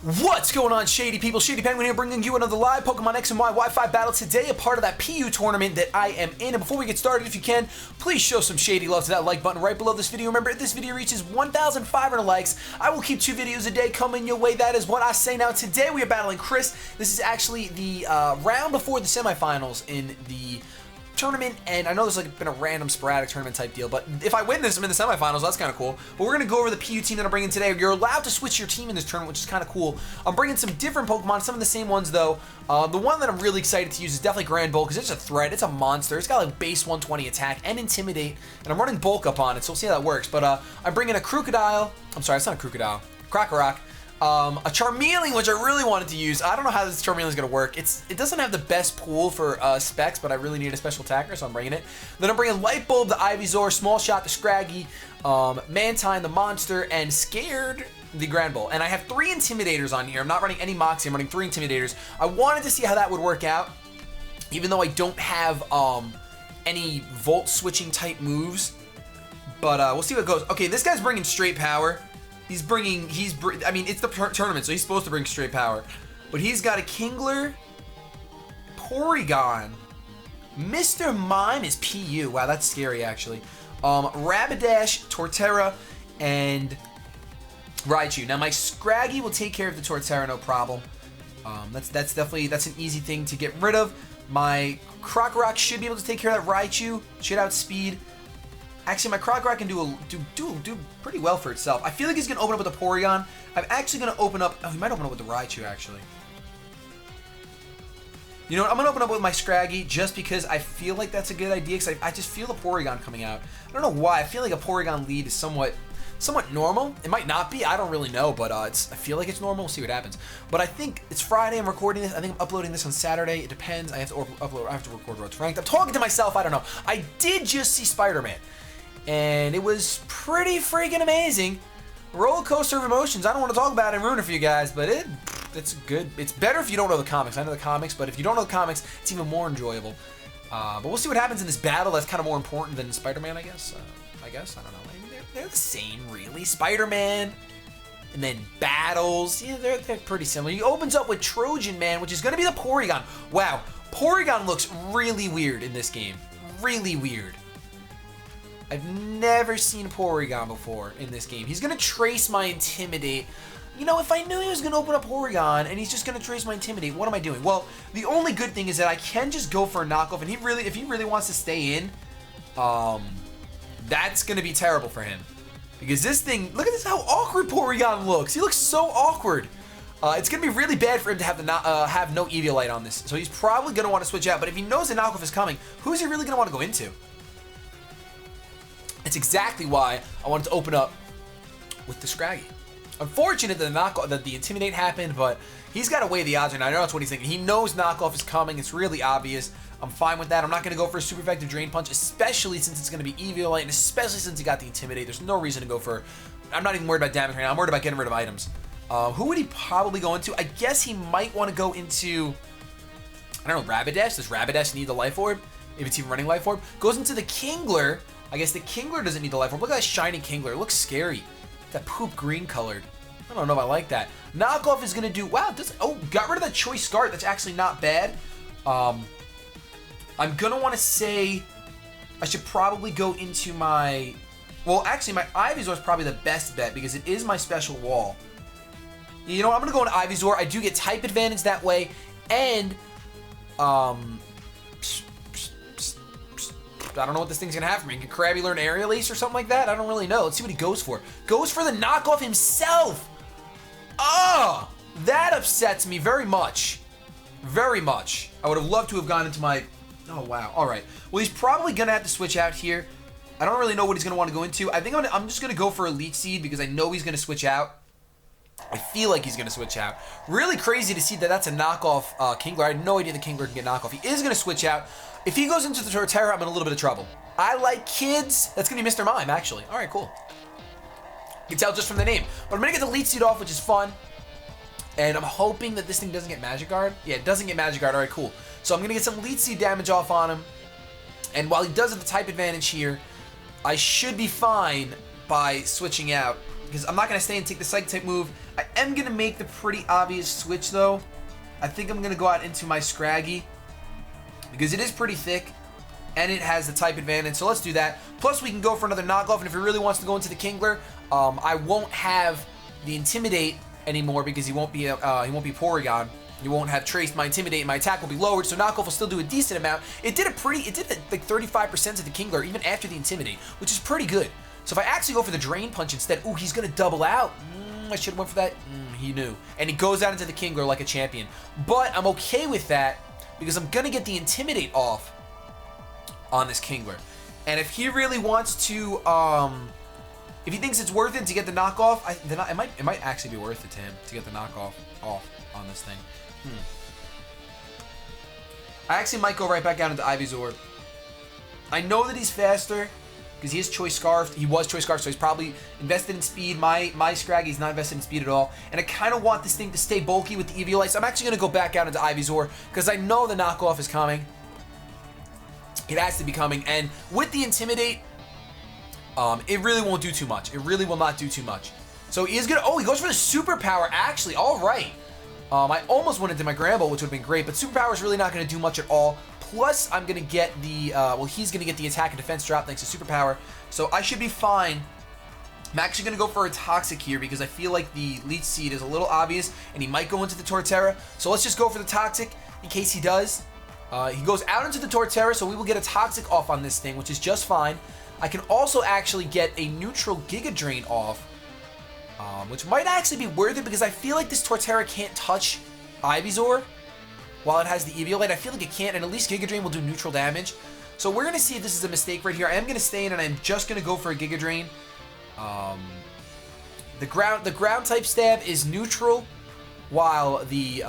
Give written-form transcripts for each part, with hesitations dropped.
What's going on, Shady people? ShadyPenguinn here, bringing you another live Pokemon X and Y Wi-Fi battle today, a part of that PU tournament that I am in. And before we get started, if you can, please show some Shady love to that like button right below this video. Remember, if this video reaches 1,500 likes, I will keep 2 videos a day coming your way. That is what I say. Now, today we are battling Chris. This is actually the round before the semifinals in the tournament, and I know there's like been a random sporadic tournament type deal, but if I win this, I'm in the semifinals. That's kind of cool. But we're gonna go over the PU team that I'm bringing today. You're allowed to switch your team in this tournament, which is kind of cool. I'm bringing some different Pokemon, some of the same ones though. The one that I'm really excited to use is definitely Grand Bulk, because it's a threat, it's a monster. It's got like base 120 attack and Intimidate, and I'm running Bulk up on it, so we'll see how that works. But I'm bringing a Crocodile. I'm sorry, it's not a Crocodile. Krokorok. A Charmeleon, which I really wanted to use. I don't know how this Charmeleon is going to work. It doesn't have the best pool for specs, but I really need a special attacker, so I'm bringing it. Then I'm bringing Light Bulb, the Ivysaur, Small Shot, the Scraggy, Mantine, the Monster, and Scared, the Grand Bull. And I have 3 Intimidators on here. I'm not running any Moxie. I'm running 3 Intimidators. I wanted to see how that would work out, even though I don't have any Volt switching type moves. But we'll see what goes. Okay, this guy's bringing straight power. I mean, it's the tournament, so he's supposed to bring straight power. But he's got a Kingler, Porygon, Mr. Mime is PU. Wow, that's scary, actually. Rapidash, Torterra, and Raichu. Now, my Scraggy will take care of the Torterra, no problem. That's an easy thing to get rid of. My Krokorok should be able to take care of that Raichu. Should outspeed. Actually, my Krokorok can do pretty well for itself. I feel like he's going to open up with a Porygon. I'm actually going to open up... Oh, he might open up with the Raichu, actually. You know what? I'm going to open up with my Scraggy just because I feel like that's a good idea, because I just feel the Porygon coming out. I don't know why. I feel like a Porygon lead is somewhat normal. It might not be. I don't really know, but I feel like it's normal. We'll see what happens. But I think it's Friday. I'm recording this. I think I'm uploading this on Saturday. It depends. I have to record Road to Ranked. I'm talking to myself. I don't know. I did just see Spider-Man, and it was pretty freaking amazing. Roller coaster of emotions. I don't want to talk about it and ruin it for you guys, but it's good. It's better if you don't know the comics. I know the comics, but if you don't know the comics, it's even more enjoyable. But we'll see what happens in this battle. That's kind of more important than Spider-Man, I guess. I don't know. They're the same, really. Spider-Man, and then battles. Yeah, they're pretty similar. He opens up with Trojan Man, which is going to be the Porygon. Wow, Porygon looks really weird in this game. Really weird. I've never seen Porygon before in this game. He's going to trace my Intimidate. You know, if I knew he was going to open up Porygon and he's just going to trace my Intimidate, what am I doing? Well, the only good thing is that I can just go for a knockoff, and if he really wants to stay in, that's going to be terrible for him. Because this thing, look at this, how awkward Porygon looks. He looks so awkward. It's going to be really bad for him to have no Eviolite on this. So he's probably going to want to switch out. But if he knows the knockoff is coming, who's he really going to want to go into? It's exactly why I wanted to open up with the Scraggy. Unfortunate that the Intimidate happened, but he's got to weigh the odds right now. I know that's what he's thinking. He knows knockoff is coming. It's really obvious. I'm fine with that. I'm not going to go for a super effective Drain Punch, especially since it's going to be Eviolite, and especially since he got the Intimidate. There's no reason to go for... I'm not even worried about damage right now. I'm worried about getting rid of items. Who would he probably go into? I guess he might want to go into... I don't know, Rapidash. Does Rapidash need the Life Orb? If it's even running Life Orb. Goes into the Kingler. I guess the Kingler doesn't need the Life Orb. Look at that shiny Kingler. It looks scary. That poop green colored. I don't know if I like that. Knockoff is going to do... Wow, got rid of that Choice Scarf. That's actually not bad. I'm going to want to say I should probably go into my... Well, actually, my Ivysaur is probably the best bet because it is my special wall. You know what? I'm going to go into Ivysaur. I do get type advantage that way. And... I don't know what this thing's going to have for me. Can Krabby learn Aerial Ace or something like that? I don't really know. Let's see what he goes for. Goes for the knockoff himself! Oh! That upsets me very much. Very much. I would have loved to have gone into my... Oh, wow. All right. Well, he's probably going to have to switch out here. I don't really know what he's going to want to go into. I think I'm just going to go for Elite Seed because I know he's going to switch out. I feel like he's going to switch out. Really crazy to see that that's a knockoff Kingler. I had no idea the Kingler can get knockoff. He is going to switch out. If he goes into the Torterra, I'm in a little bit of trouble. I like kids. That's going to be Mr. Mime, actually. All right, cool. You can tell just from the name. But I'm going to get the Elite Seed off, which is fun. And I'm hoping that this thing doesn't get Magic Guard. Yeah, it doesn't get Magic Guard. All right, cool. So I'm going to get some Elite Seed damage off on him. And while he does have the type advantage here, I should be fine by switching out. Because I'm not going to stay and take the Psychic type move. I am going to make the pretty obvious switch, though. I think I'm going to go out into my Scraggy because it is pretty thick and it has the type advantage. So let's do that. Plus, we can go for another knockoff, and if he really wants to go into the Kingler, I won't have the Intimidate anymore because he won't be Porygon. You won't have traced my Intimidate, and my attack will be lowered, so knockoff will still do a decent amount. It did like 35% to the Kingler even after the Intimidate, which is pretty good. So if I actually go for the Drain Punch instead, ooh, he's gonna double out. I should have went for that. He knew. And he goes out into the Kingler like a champion. But I'm okay with that because I'm gonna get the Intimidate off on this Kingler. And if he really wants to, if he thinks it's worth it to get the knockoff, then it might actually be worth it to him to get the knockoff off on this thing. I actually might go right back out into Ivysaur. I know that he's faster because he is Choice Scarf. He was Choice Scarf, so he's probably invested in speed. My Scraggy's not invested in speed at all. And I kind of want this thing to stay bulky with the Eviolite, so I'm actually going to go back out into Ivysaur because I know the knockoff is coming. It has to be coming. And with the Intimidate, it really won't do too much. It really will not do too much. So he is going to... Oh, he goes for the Superpower, actually. All right. I almost went into my Gramble, which would have been great, but Superpower is really not going to do much at all. Plus, I'm going to get the, well, he's going to get the attack and defense drop thanks to Superpower, so I should be fine. I'm actually going to go for a Toxic here because I feel like the Leech Seed is a little obvious, and he might go into the Torterra, so let's just go for the Toxic in case he does. He goes out into the Torterra, so we will get a Toxic off on this thing, which is just fine. I can also actually get a neutral Giga Drain off, which might actually be worth it because I feel like this Torterra can't touch Ivysaur while it has the Eviolite. I feel like it can't, and at least Giga Drain will do neutral damage. So we're going to see if this is a mistake right here. I am going to stay in, and I'm just going to go for a Giga Drain. The ground type stab is neutral, while the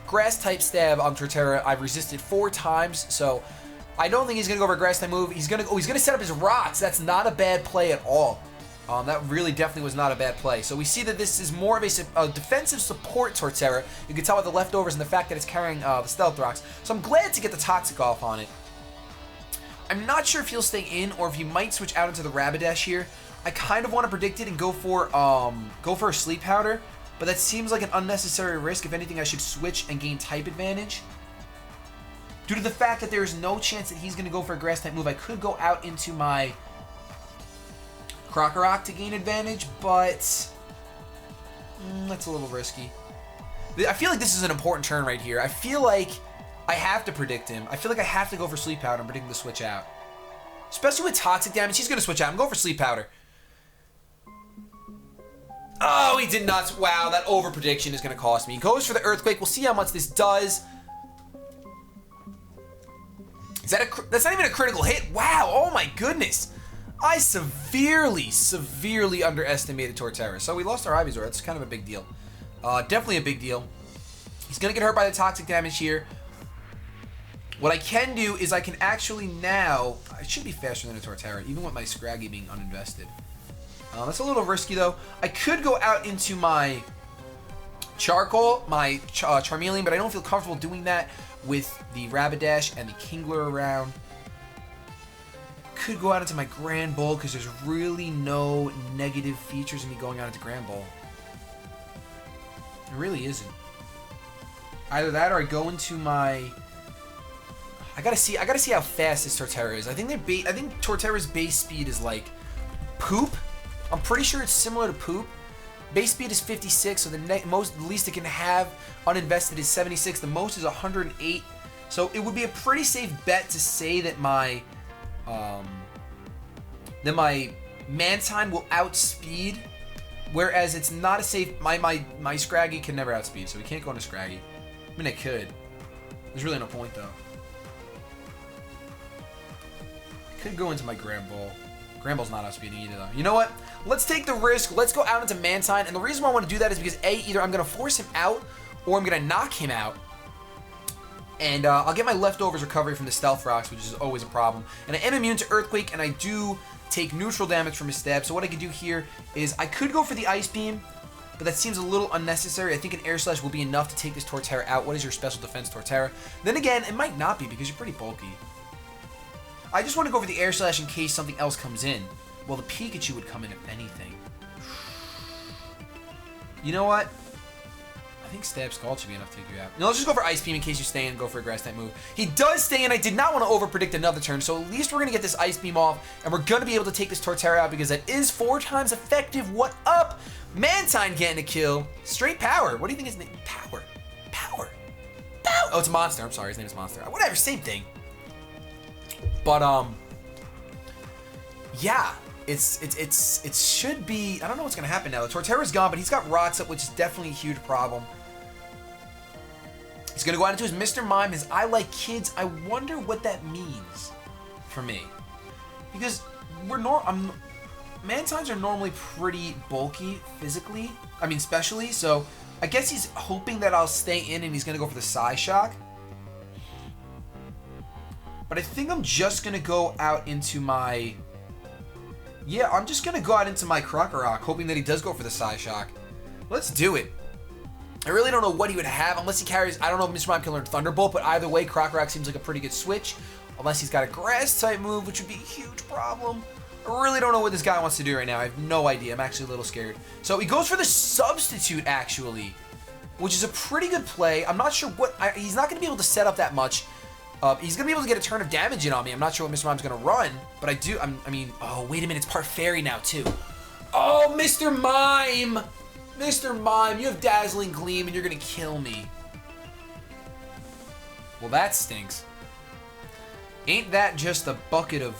grass type stab on Torterra I've resisted 4 times. So I don't think he's going to go for a grass type move. He's going to set up his rocks. That's not a bad play at all. That really definitely was not a bad play. So we see that this is more of a defensive support Torterra. You can tell by the leftovers and the fact that it's carrying the Stealth Rocks. So I'm glad to get the Toxic off on it. I'm not sure if he'll stay in or if he might switch out into the Rapidash here. I kind of want to predict it and go for a Sleep Powder, but that seems like an unnecessary risk. If anything, I should switch and gain type advantage. Due to the fact that there is no chance that he's going to go for a Grass type move, I could go out into my Krokorok to gain advantage, but that's a little risky. I feel like this is an important turn right here. I feel like I have to predict him. I feel like I have to go for Sleep Powder and predict him to switch out. Especially with Toxic damage, he's going to switch out. I'm going for Sleep Powder. Oh, he did not. Wow, that over prediction is going to cost me. He goes for the Earthquake. We'll see how much this does. Is that that's not even a critical hit. Wow, oh my goodness. I severely underestimated Torterra. So we lost our Ivysaur. That's kind of a big deal. Definitely a big deal. He's going to get hurt by the Toxic damage here. What I can do is I can actually now... I should be faster than a Torterra, even with my Scraggy being uninvested. That's a little risky, though. I could go out into my Charcoal, my Charmeleon, but I don't feel comfortable doing that with the Rapidash and the Kingler around. Could go out into my Grand Bull because there's really no negative features in me going out into Grand Bull. There really isn't. Either that or I go into my... I gotta see how fast this Torterra is. I think Torterra's base speed is like Poop. I'm pretty sure it's similar to Poop. Base speed is 56, so the least it can have uninvested is 76. The most is 108. So it would be a pretty safe bet to say that my Mantine will outspeed, whereas it's not a safe. My Scraggy can never outspeed, so we can't go into Scraggy. I mean, it could. There's really no point though. Could go into my Grand Bull. Grand Bull's not outspeeding either though. You know what? Let's take the risk. Let's go out into Mantine. And the reason why I want to do that is because A, either I'm going to force him out or I'm going to knock him out. And I'll get my leftovers recovery from the Stealth Rocks, which is always a problem. And I am immune to Earthquake, and I do take neutral damage from his stab. So what I could do here is I could go for the Ice Beam, but that seems a little unnecessary. I think an Air Slash will be enough to take this Torterra out. What is your special defense, Torterra? Then again, it might not be because you're pretty bulky. I just want to go for the Air Slash in case something else comes in. Well, the Pikachu would come in if anything. You know what? I think Stab Scald should be enough to take you out. No, let's just go for Ice Beam in case you stay in and go for a Grass type move. He does stay in. I did not want to over-predict another turn, so at least we're going to get this Ice Beam off, and we're going to be able to take this Torterra out because that is 4 times effective. What up? Mantine getting a kill. Straight power. What do you think his name? Power. Power. Power. Oh, it's a monster. I'm sorry. His name is Monster. Whatever. Same thing. But, yeah. It should be... I don't know what's going to happen now. The Torterra's gone, but he's got Rocks up, which is definitely a huge problem. He's going to go out into his Mr. Mime, his I Like Kids. I wonder what that means for me. Because Mantines are normally pretty bulky physically. I mean, specially. So I guess he's hoping that I'll stay in and he's going to go for the Psy Shock. But I think I'm just going to go out into my... Yeah, I'm just going to go out into my Krokorok, hoping that he does go for the Psy Shock. Let's do it. I really don't know what he would have unless he carries... I don't know if Mr. Mime can learn Thunderbolt, but either way, Krokorok seems like a pretty good switch. Unless he's got a Grass-type move, which would be a huge problem. I really don't know what this guy wants to do right now. I have no idea. I'm actually a little scared. So he goes for the Substitute, actually, which is a pretty good play. I'm not sure what... he's not going to be able to set up that much. He's going to be able to get a turn of damage in on me. I'm not sure what Mr. Mime's going to run, but I mean... Oh, wait a minute. It's part Fairy now, too. Oh, Mr. Mime! Mr. Mime, you have Dazzling Gleam and you're gonna kill me. Well, that stinks. Ain't that just a bucket of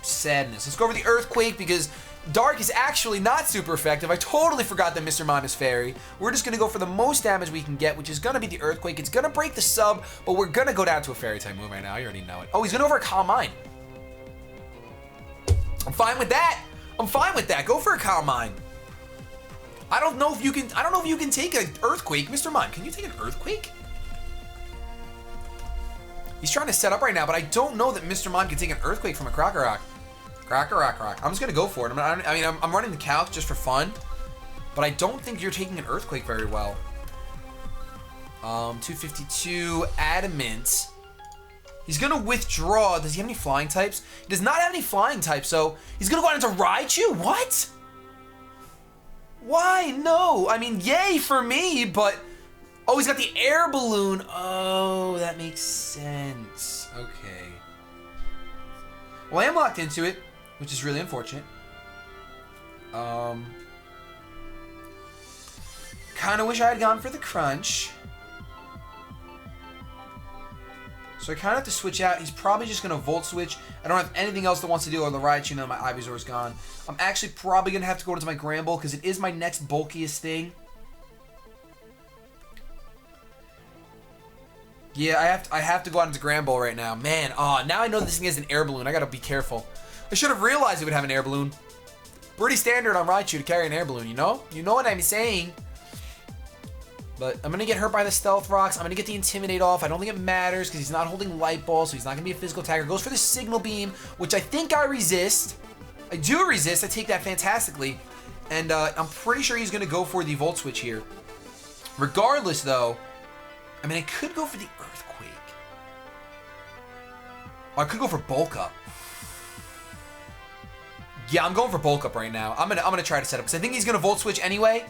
sadness? Let's go over the Earthquake because Dark is actually not super effective. I totally forgot that Mr. Mime is Fairy. We're just gonna go for the most damage we can get, which is gonna be the Earthquake. It's gonna break the sub, but we're gonna go down to a Fairy type move right now. You already know it. Oh, he's gonna go for a Calm Mind. I'm fine with that. I'm fine with that. Go for a Calm Mind. I don't know if you can take an Earthquake. Mr. Mime, can you take an Earthquake? He's trying to set up right now, but I don't know that Mr. Mime can take an Earthquake from a Krokorok. Krokorok. I'm just going to go for it. I'm running the calc just for fun, but I don't think you're taking an Earthquake very well. 252 Adamant. He's going to withdraw. Does he have any flying types? He does not have any flying types, so he's going to go out into Raichu? What? Why? No. I mean, yay for me, but... Oh, he's got the air balloon. Oh, that makes sense. Okay. Well, I am locked into it, which is really unfortunate. Kind of wish I had gone for the crunch. So I kind of have to switch out. He's probably just going to Volt Switch. I don't have anything else that wants to do on the Raichu. Now my Ivysaur's gone. I'm actually probably going to have to go into my Gramble because it is my next bulkiest thing. Yeah, I have to go out into Gramble right now. Man, now I know this thing has an air balloon. I got to be careful. I should have realized it would have an air balloon. Pretty standard on Raichu to carry an air balloon, you know? You know what I'm saying. But I'm going to get hurt by the Stealth Rocks. I'm going to get the Intimidate off. I don't think it matters because he's not holding Light Ball, so he's not going to be a physical attacker. Goes for the Signal Beam, which I think I resist. I do resist. I take that fantastically. And I'm pretty sure he's going to go for the Volt Switch here. Regardless, though, I mean, I could go for the Earthquake. Or I could go for Bulk Up. Yeah, I'm going for Bulk Up right now. I'm gonna try to set up because I think he's gonna Volt Switch anyway.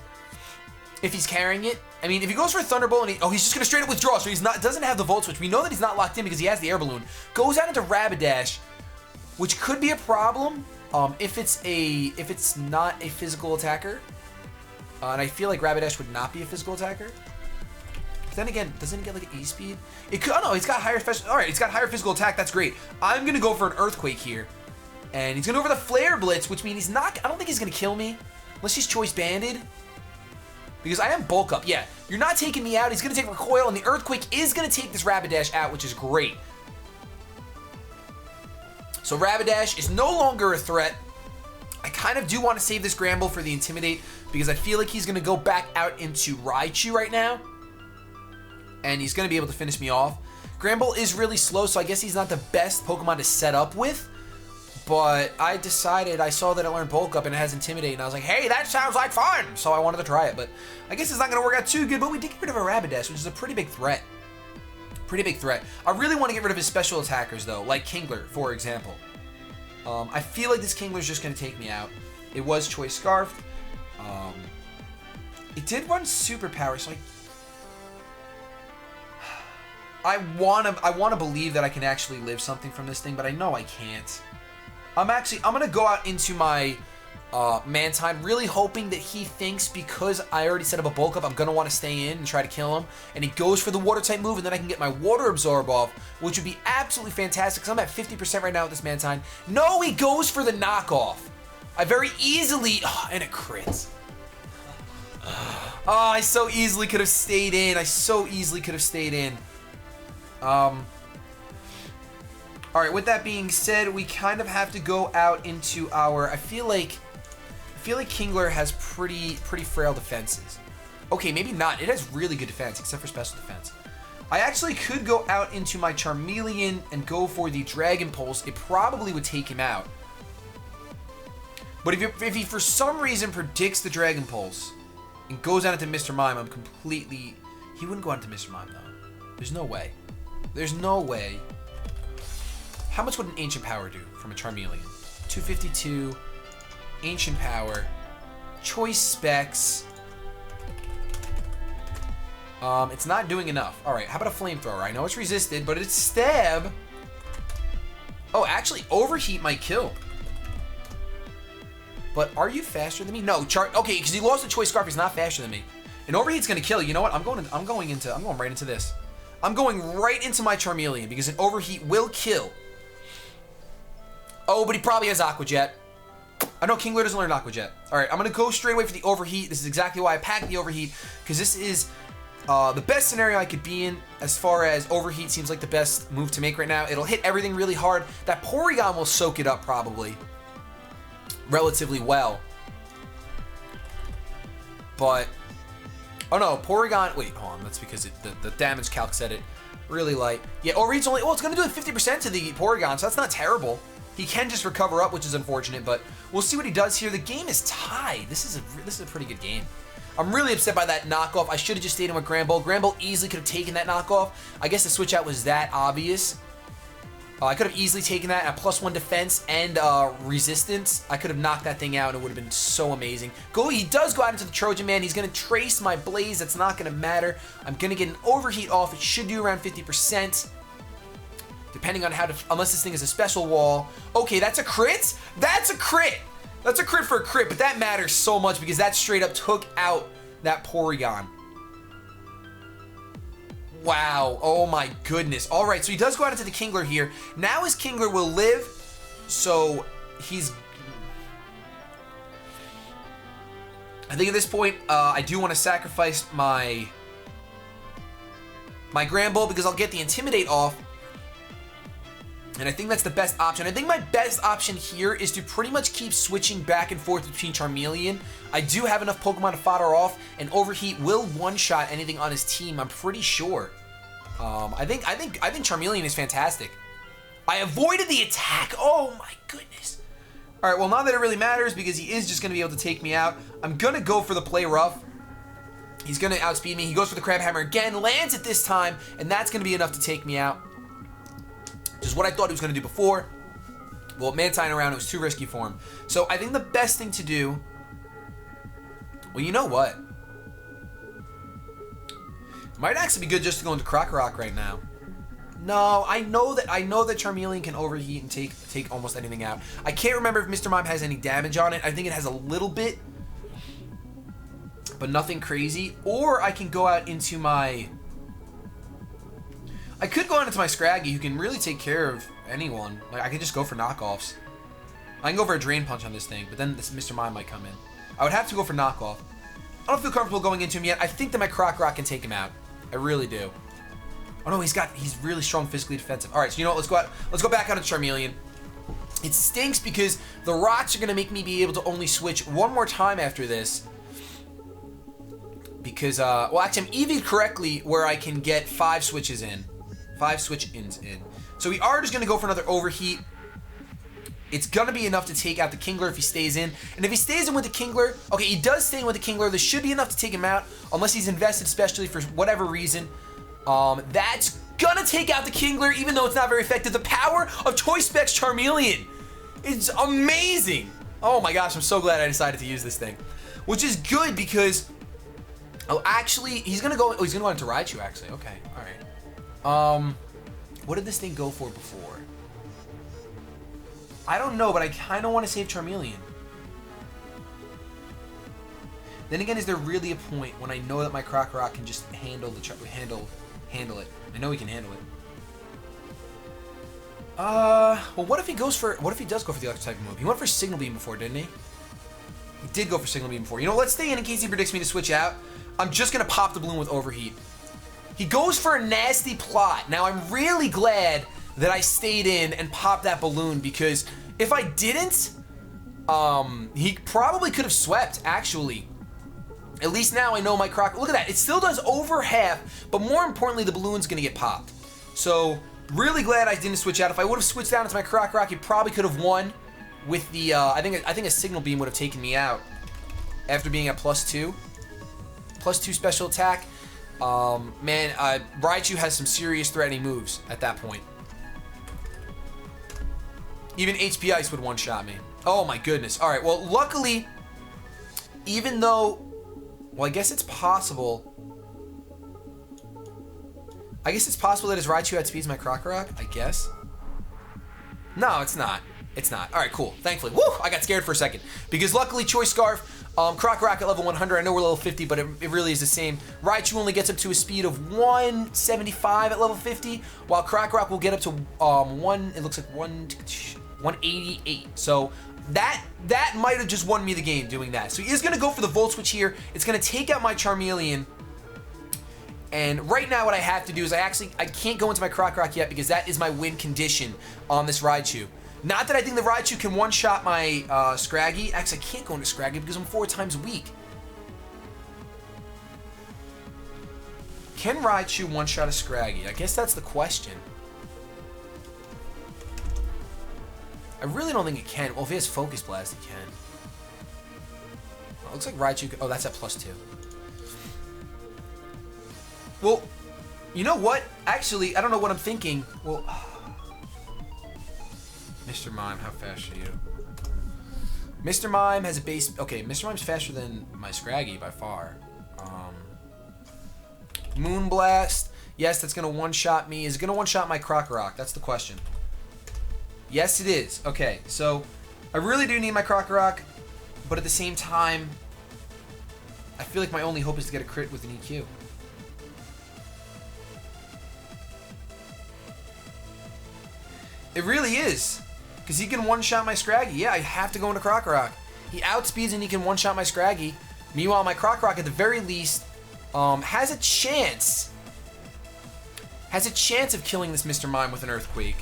If he's carrying it, I mean, if he goes for a Thunderbolt and he's just gonna straight up withdraw, so he's doesn't have the Volt Switch. We know that he's not locked in because he has the Air Balloon. Goes out into Rapidash, which could be a problem if it's not a physical attacker. And I feel like Rapidash would not be a physical attacker. But then again, doesn't it get like an E-Speed? It could. Oh no, he's got higher special. All right, he's got higher physical attack. That's great. I'm gonna go for an Earthquake here. And he's going to go for the Flare Blitz, which means he's not... I don't think he's going to kill me. Unless he's Choice Banded. Because I am Bulk Up. Yeah, you're not taking me out. He's going to take Recoil, and the Earthquake is going to take this Rapidash out, which is great. So Rapidash is no longer a threat. I kind of do want to save this Gramble for the Intimidate, because I feel like he's going to go back out into Raichu right now. And he's going to be able to finish me off. Gramble is really slow, so I guess he's not the best Pokemon to set up with. But I decided, I saw that it learned Bulk Up and it has Intimidate, and I was like, hey, that sounds like fun! So I wanted to try it, but I guess it's not going to work out too good, but we did get rid of a Rapidash, which is a pretty big threat. Pretty big threat. I really want to get rid of his special attackers, though, like Kingler, for example. I feel like this Kingler's just going to take me out. It was Choice Scarf. It did run superpower, so I wanna believe that I can actually live something from this thing, but I know I can't. I'm gonna go out into my Mantine, really hoping that he thinks because I already set up a bulk up, I'm gonna want to stay in and try to kill him, and he goes for the water type move, and then I can get my water absorb off, which would be absolutely fantastic because I'm at 50% right now with this Mantine. No, he goes for the knockoff. I very easily, and it crits. Oh, I so easily could have stayed in. Alright, with that being said, we kind of have to go out into our... I feel like Kingler has pretty frail defenses. Okay, maybe not. It has really good defense, except for special defense. I actually could go out into my Charmeleon and go for the Dragon Pulse. It probably would take him out. But if he for some reason predicts the Dragon Pulse and goes out into Mr. Mime, I'm completely... He wouldn't go out into Mr. Mime, though. There's no way. There's no way. How much would an Ancient Power do from a Charmeleon? 252. Ancient Power. Choice Specs. It's not doing enough. Alright, how about a Flamethrower? I know it's resisted, but it's Stab. Oh, actually, Overheat might kill. But are you faster than me? No, okay, because he lost the Choice Scarf, he's not faster than me. And Overheat's gonna kill. You know what? I'm going right into this. I'm going right into my Charmeleon because an Overheat will kill. Oh, but he probably has Aqua Jet. I know Kingler doesn't learn Aqua Jet. Alright, I'm gonna go straight away for the Overheat. This is exactly why I packed the Overheat, because this is the best scenario I could be in as far as Overheat seems like the best move to make right now. It'll hit everything really hard. That Porygon will soak it up probably relatively well. But, oh no, Porygon, wait, hold on, that's because the damage calc set it really light. Yeah, Overheat's only, well, it's gonna do 50% to the Porygon, so that's not terrible. He can just recover up, which is unfortunate, but we'll see what he does here. The game is tied. This is a pretty good game. I'm really upset by that knockoff. I should have just stayed in with Granbull. Granbull easily could have taken that knockoff. I guess the switch out was that obvious. I could have easily taken that at +1 defense and resistance. I could have knocked that thing out and it would have been so amazing. He does go out into the Trojan Man. He's going to trace my Blaze. That's not going to matter. I'm going to get an Overheat off. It should do around 50%. Depending on how to, unless this thing is a special wall. Okay, that's a crit? That's a crit! That's a crit for a crit, but that matters so much because that straight up took out that Porygon. Wow, oh my goodness. All right, so he does go out into the Kingler here. Now his Kingler will live, so he's... I think at this point, I do want to sacrifice my Granbull because I'll get the Intimidate off. And I think that's the best option. I think my best option here is to pretty much keep switching back and forth between Charmeleon. I do have enough Pokemon to fodder off, and Overheat will one-shot anything on his team, I'm pretty sure. I think Charmeleon is fantastic. I avoided the attack. Oh my goodness. All right, well, not that it really matters because he is just going to be able to take me out. I'm going to go for the play rough. He's going to outspeed me. He goes for the Crab Hammer again, lands it this time, and that's going to be enough to take me out. Just what I thought he was going to do before. Well, Mantine around, it was too risky for him. So I think the best thing to do... Well, you know what? It might actually be good just to go into Krokorok right now. No, I know that Charmeleon can Overheat and take almost anything out. I can't remember if Mr. Mime has any damage on it. I think it has a little bit, but nothing crazy. Or I can go out into my... I could go out into my Scraggy, who can really take care of anyone. Like, I could just go for knockoffs. I can go for a Drain Punch on this thing, but then this Mr. Mime might come in. I would have to go for knockoff. I don't feel comfortable going into him yet. I think that my Krokorok can take him out. I really do. Oh no, he's really strong physically defensive. All right, so you know what? Let's go back out into Charmeleon. It stinks because the rocks are gonna make me be able to only switch one more time after this. Because well, actually, I'm EV'd correctly where I can get 5 switches in. 5 switch-ins in. So we are just going to go for another Overheat. It's going to be enough to take out the Kingler if he stays in. And if he stays in with the Kingler, okay, he does stay in with the Kingler. This should be enough to take him out, unless he's invested, especially for whatever reason. That's going to take out the Kingler, even though it's not very effective. The power of Choice Specs Charmeleon is amazing. Oh my gosh, I'm so glad I decided to use this thing. Which is good because Oh, actually, he's gonna go. Oh, he's gonna go into Raichu. Actually, okay, all right. What did this thing go for before? I don't know, but I kind of want to save Charmeleon. Then again, is there really a point when I know that my Crocorock can just handle the handle it? I know he can handle it. Well, what if he goes for? What if he does go for the electric type move? He went for Signal Beam before, didn't he? He did go for Signal Beam before. You know, let's stay in case he predicts me to switch out. I'm just gonna pop the balloon with Overheat. He goes for a nasty plot. Now I'm really glad that I stayed in and popped that balloon, because if I didn't, he probably could have swept. Actually, at least now I know my Croc. Look at that. It still does over half, but more importantly, the balloon's gonna get popped. So. Really glad I didn't switch out. If I would have switched out into my Crocorock, he probably could have won with the, I think a Signal Beam would have taken me out after being at +2. +2 special attack. Man, Raichu has some serious threatening moves at that point. Even HP Ice would one-shot me. Oh my goodness. All right, well, luckily, even though, well, I guess it's possible. I guess it's possible that his Raichu outspeeds my Crocorock, I guess. No, it's not. It's not. All right, cool. Thankfully. Woo! I got scared for a second. Because luckily, Choice Scarf, Crocorock at level 100. I know we're level 50, but it really is the same. Raichu only gets up to a speed of 175 at level 50, while Crocorock will get up to it looks like 188. So that might have just won me the game doing that. So he is going to go for the Volt Switch here. It's going to take out my Charmeleon. And right now what I have to do is I can't go into my Crocorock yet, because that is my win condition on this Raichu. Not that I think the Raichu can one-shot my Scraggy. Actually, I can't go into Scraggy because I'm 4 times weak. Can Raichu one-shot a Scraggy? I guess that's the question. I really don't think it can. Well, if he has Focus Blast, he can. Well, it looks like Raichu... Oh, that's at +2. Well, you know what? Actually, I don't know what I'm thinking. Well, Mr. Mime, how fast are you? Mr. Mime has a base... Okay, Mr. Mime's faster than my Scraggy by far. Moonblast. Yes, that's going to one-shot me. Is it going to one-shot my Crocorock? That's the question. Yes, it is. Okay, so I really do need my Crocorock, but at the same time, I feel like my only hope is to get a crit with an EQ. It really is, because he can one-shot my Scraggy. Yeah, I have to go into Crocorock. He outspeeds and he can one-shot my Scraggy. Meanwhile, my Crocorock, at the very least, has a chance of killing this Mr. Mime with an Earthquake.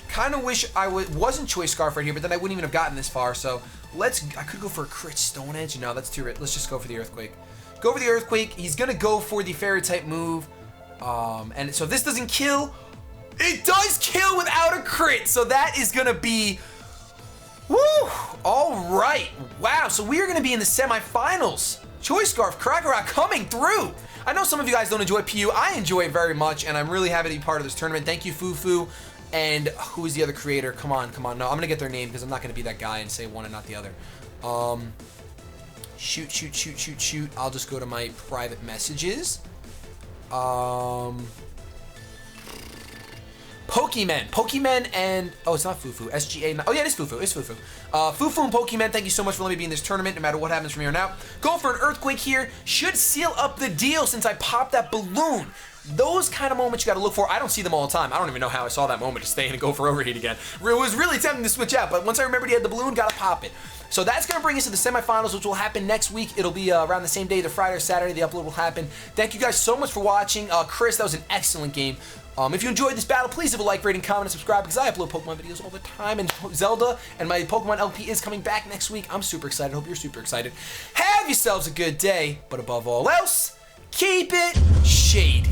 Kind of wish I wasn't Choice Scarf right here, but then I wouldn't even have gotten this far. So I could go for a crit Stone Edge. No, that's too rich. Let's just go for the Earthquake. Go for the Earthquake. He's gonna go for the Fairy type move, and so if this doesn't kill. It does kill without a crit, so that is gonna be, woo! All right, wow. So we are gonna be in the semifinals. Choice Scarf, Crocorock coming through. I know some of you guys don't enjoy PU. I enjoy it very much, and I'm really happy to be part of this tournament. Thank you, Fufu. And who is the other creator? Come on, come on. No, I'm gonna get their name because I'm not gonna be that guy and say one and not the other. Shoot. I'll just go to my private messages. Pokemon and... Oh, it's not Fufu. SGA... Oh, yeah, it is Fufu. It's Fufu. Fufu and Pokemon, thank you so much for letting me be in this tournament, no matter what happens from here on out. Go for an Earthquake here. Should seal up the deal since I popped that balloon. Those kind of moments you got to look for. I don't see them all the time. I don't even know how I saw that moment to stay in and go for Overheat again. It was really tempting to switch out, but once I remembered he had the balloon, got to pop it. So that's going to bring us to the semifinals, which will happen next week. It'll be around the same day, either Friday or Saturday. The upload will happen. Thank you guys so much for watching. Chris, that was an excellent game. If you enjoyed this battle, please leave a like, rating, comment, and subscribe, because I upload Pokemon videos all the time, and Zelda and my Pokemon LP is coming back next week. I'm super excited. Hope you're super excited. Have yourselves a good day, but above all else, keep it shady.